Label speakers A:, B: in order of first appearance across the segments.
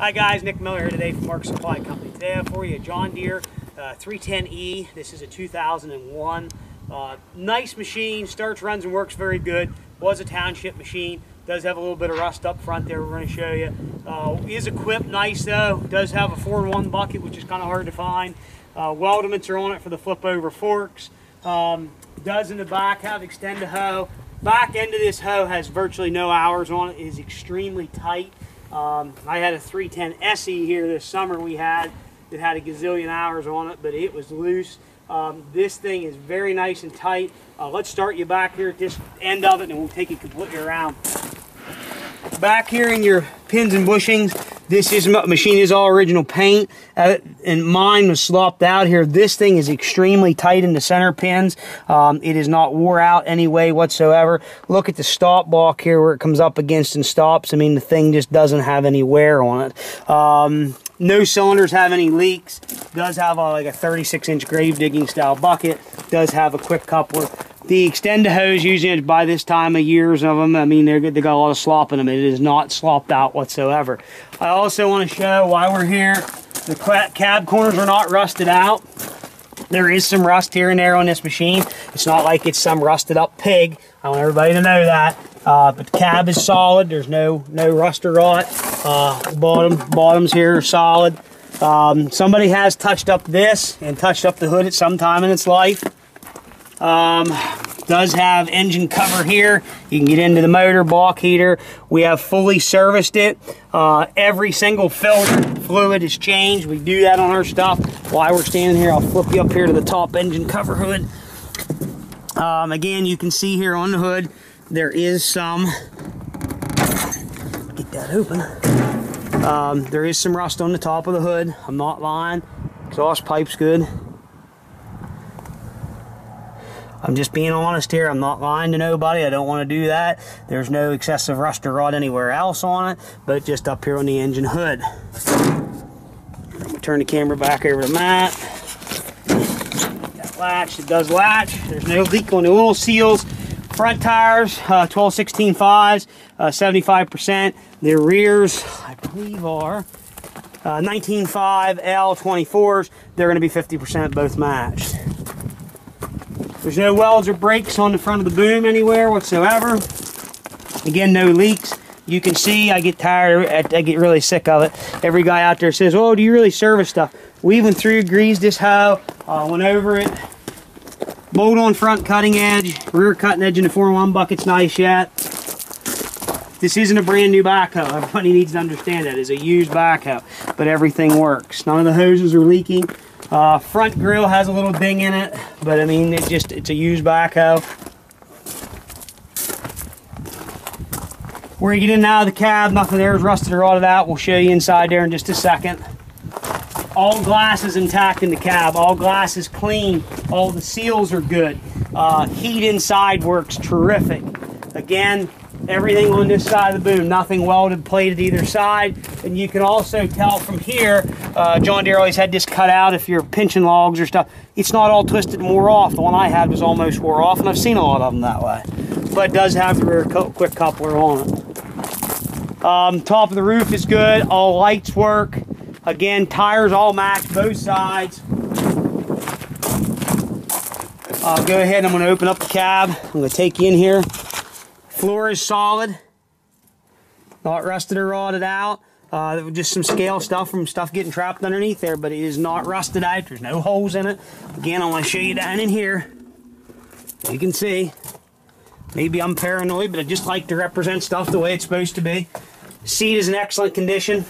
A: Hi guys, Nick Miller here today from Mark Supply Company. Today I have for you a John Deere 310E. This is a 2001. Nice machine, starts, runs, and works very good. Was a township machine. Does have a little bit of rust up front there we're going to show you. Is equipped nice though. Does have a 4-in-1 bucket, which is kind of hard to find. Weldments are on it for the flip over forks. Does in the back have Extendahoe. Back end of this hoe has virtually no hours on it. It is extremely tight. I had a 310SE here this summer we had that had a gazillion hours on it, but it was loose. This thing is very nice and tight. Let's start you back here at this end of it and we'll take it completely around. Back here in your pins and bushings, this machine is all original paint, and mine was slopped out here. This thing is extremely tight in the center pins. It is not wore out any way whatsoever. Look at the stop block here where it comes up against and stops. I mean, the thing just doesn't have any wear on it. No cylinders have any leaks. Does have like a 36-inch grave digging style bucket. Does have a quick coupler. The Extendahoes, usually by this time of years of them, I mean, they got a lot of slop in them. It is not slopped out whatsoever. I also want to show while we're here, the cab corners are not rusted out. There is some rust here and there on this machine. It's not like it's some rusted up pig. I want everybody to know that. But the cab is solid. There's no rust or rot. Bottoms here are solid. Somebody has touched up this and touched up the hood at some time in its life. Does have engine cover here. You can get into the motor, block heater. We have fully serviced it. Every single filter fluid is changed. We do that on our stuff. While we're standing here, I'll flip you up here to the top engine cover hood. Again, you can see here on the hood, there is some, get that open. There is some rust on the top of the hood. I'm not lying. Exhaust pipe's good. I'm just being honest here. I'm not lying to nobody. I don't want to do that. There's no excessive rust or rot anywhere else on it, but just up here on the engine hood. Turn the camera back over to Matt. That latch, it does latch. There's no leak on the oil seals. Front tires, 12/16.5s, 75%. The rears, I believe, are 19.5 L24s. They're going to be 50% both matched. There's no welds or brakes on the front of the boom anywhere whatsoever. Again, no leaks. You can see I get tired, I get really sick of it. Every guy out there says, oh, do you really service stuff? We went through, greased this hoe, went over it. Bolt on front cutting edge, rear cutting edge in the 4-in-1 bucket's nice yet. This isn't a brand new backhoe. Everybody needs to understand that. It's a used backhoe, but everything works. None of the hoses are leaking. Front grill has a little ding in it, but I mean, it's a used backhoe. Where you get in and out of the cab, nothing there is rusted or rotted out. We'll show you inside there in just a second. All glass is intact in the cab. All glass is clean. All the seals are good. Heat inside works terrific. Again, everything on this side of the boom, nothing welded, plated either side. And you can also tell from here, John Deere always had this cut out if you're pinching logs or stuff. It's not all twisted and wore off. The one I had was almost wore off, and I've seen a lot of them that way. But it does have the rear quick coupler on it. Top of the roof is good. All lights work. Again, tires all matched, both sides. I'll go ahead and I'm going to open up the cab. I'm going to take you in here. Floor is solid, not rusted or rotted out. Just some scale stuff from stuff getting trapped underneath there, but it is not rusted out. There's no holes in it. Again, I want to show you down in here. You can see, maybe I'm paranoid, but I just like to represent stuff the way it's supposed to be. Seat is in excellent condition.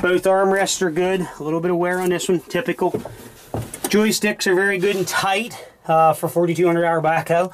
A: Both armrests are good. A little bit of wear on this one, typical. Joysticks are very good and tight for 4,200 hour backhoe.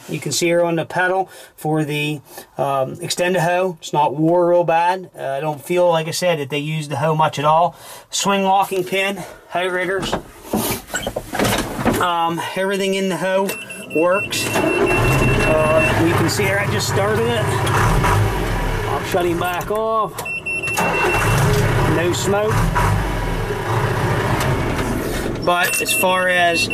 A: You can see here on the pedal for the Extendahoe, it's not wore real bad. I don't feel, like I said, that they used the hoe much at all. Swing locking pin, hoe riggers. Everything in the hoe works. You can see here I just started it. I'll shut him back off. No smoke. But as far as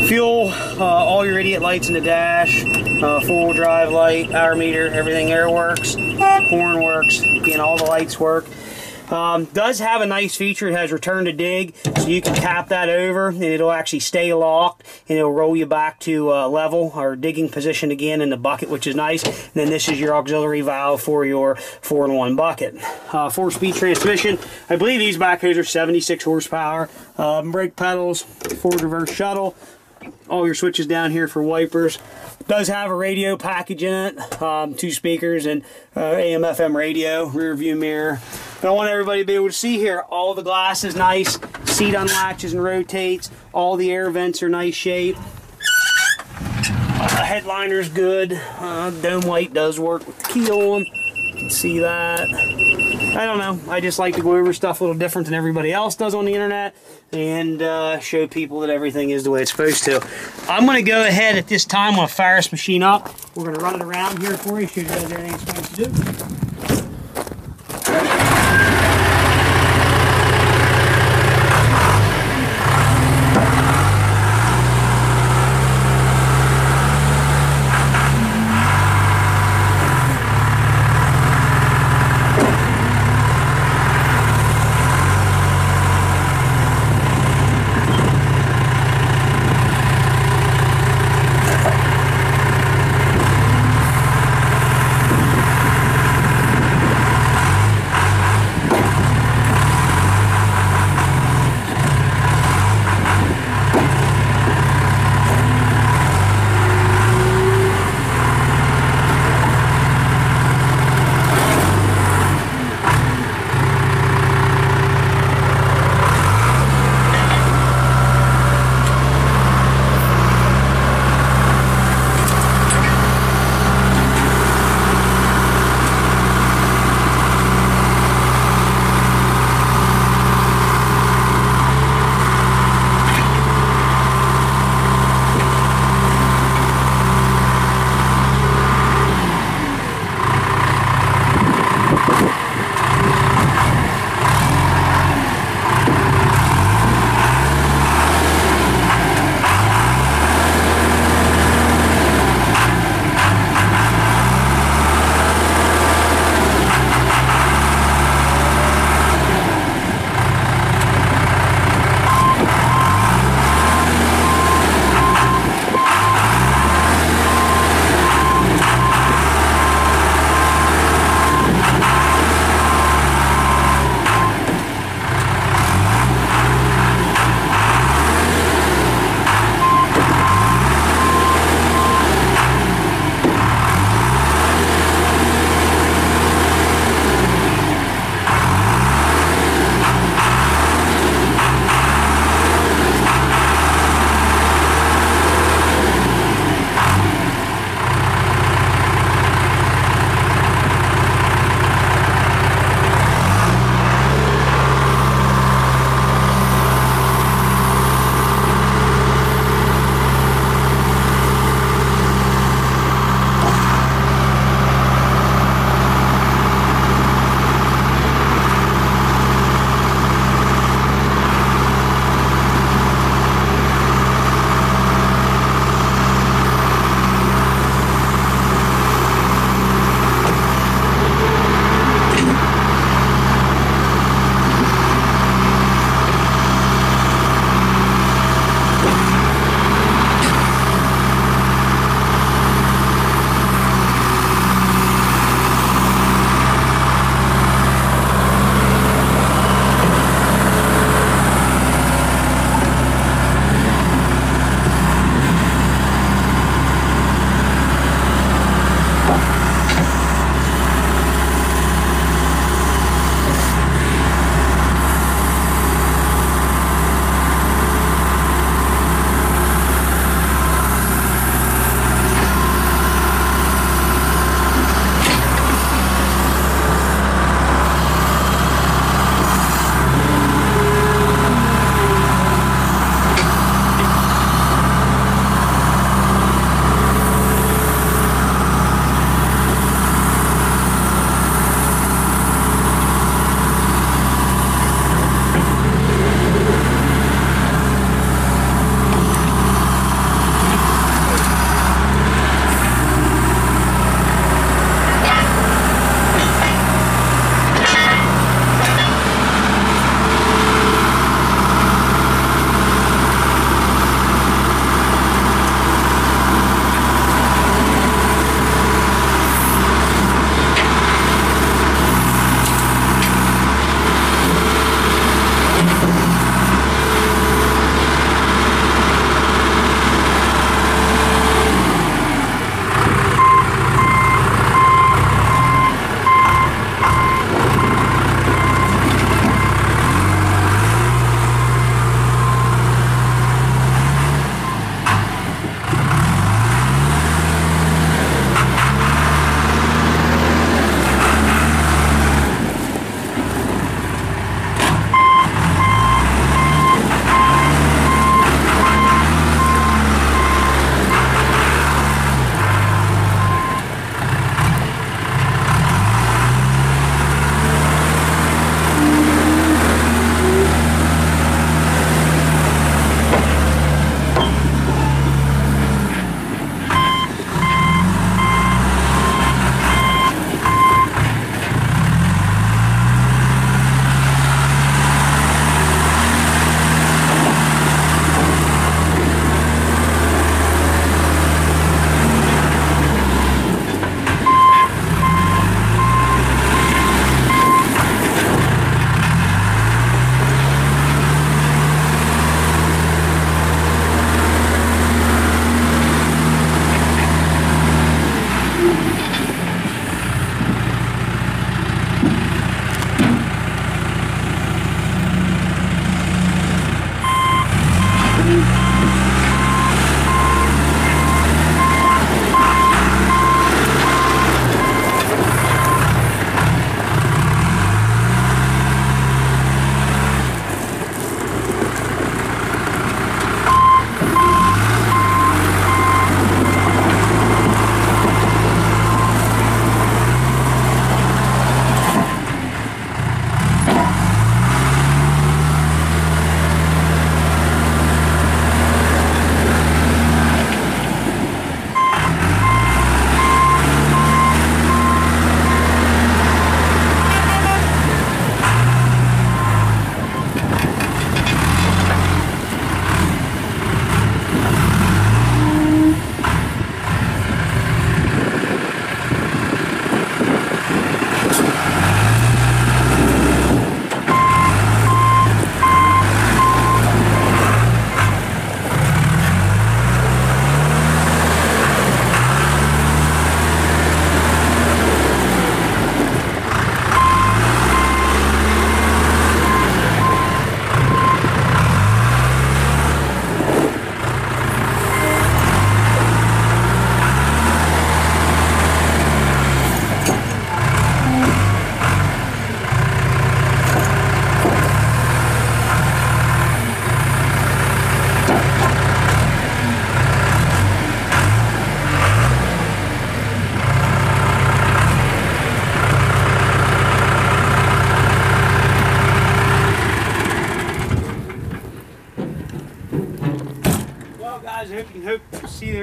A: Fuel, all your idiot lights in the dash, four-wheel drive light, hour meter, everything there works. Horn works, again, all the lights work. Does have a nice feature. It has return to dig, so you can tap that over and it'll actually stay locked and it'll roll you back to level or digging position again in the bucket, which is nice. And then this is your auxiliary valve for your 4-in-1 bucket. 4-speed transmission. I believe these backhoes are 76 horsepower. Brake pedals, forward reverse shuttle. All your switches down here for wipers. Does have a radio package in it, 2 speakers and AM FM radio, rear view mirror. And I want everybody to be able to see here, all the glass is nice, seat unlatches and rotates, all the air vents are nice shape. Headliner's good, dome light does work with the key on, you can see that. I don't know, I just like to go over stuff a little different than everybody else does on the internet and show people that everything is the way it's supposed to. I'm going to go ahead at this time, I'm going to fire this machine up. We're going to run it around here for you, show you guys everything it's supposed to do.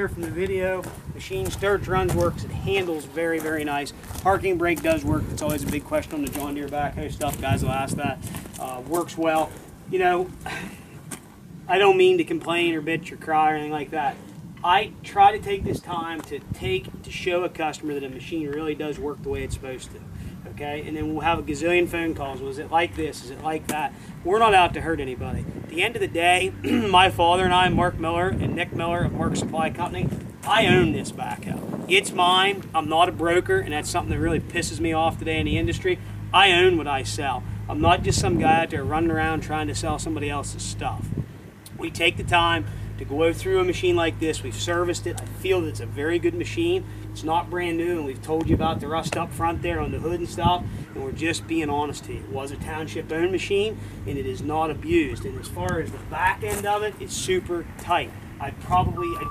A: there from the video. Machine starts, runs, works. It handles very, very nice. Parking brake does work. It's always a big question on the John Deere backhoe stuff. Guys will ask that. Works well. You know, I don't mean to complain or bitch or cry or anything like that. I try to take this time to show a customer that a machine really does work the way it's supposed to. Okay, and then we'll have a gazillion phone calls. Was it like this? Is it like that? We're not out to hurt anybody. At the end of the day, my father and I, Mark Miller and Nick Miller of Mark Supply Company, I own this backhoe. It's mine. I'm not a broker, and that's something that really pisses me off today in the industry. I own what I sell. I'm not just some guy out there running around trying to sell somebody else's stuff. We take the time to go through a machine like this. We've serviced it. I feel that it's a very good machine. It's not brand new, and we've told you about the rust up front there on the hood and stuff, and we're just being honest to you. It was a township-owned machine, and it is not abused. And as far as the back end of it, it's super tight. I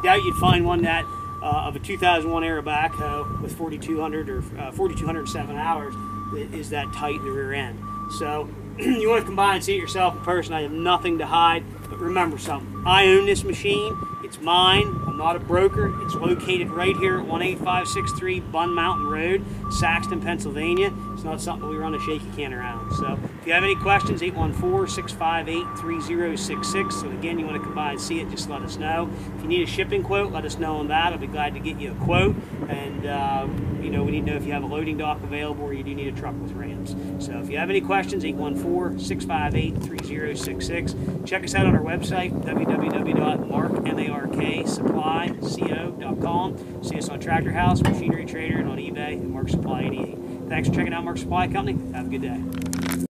A: doubt you'd find one that of a 2001 era backhoe with 4,200 or 4,207 hours that is that tight in the rear end. So you want to come by and see it yourself in person. I have nothing to hide, but remember something. I own this machine. It's mine. I'm not a broker. It's located right here at 18563 Bun Mountain Road, Saxton, Pennsylvania. It's not something we run a shaky can around. So if you have any questions, 814-658-3066. So again, you want to come by and see it, just let us know. If you need a shipping quote, let us know on that. I'll be glad to get you a quote. And you know, we need to know if you have a loading dock available or you do need a truck with rams. So if you have any questions, 814-658-3066. Check us out on our website, www.marksupplyco.com. See us on Tractor House, Machinery Trader, and on eBay, and Mark Supply 88. Thanks for checking out Mark Supply Company. Have a good day.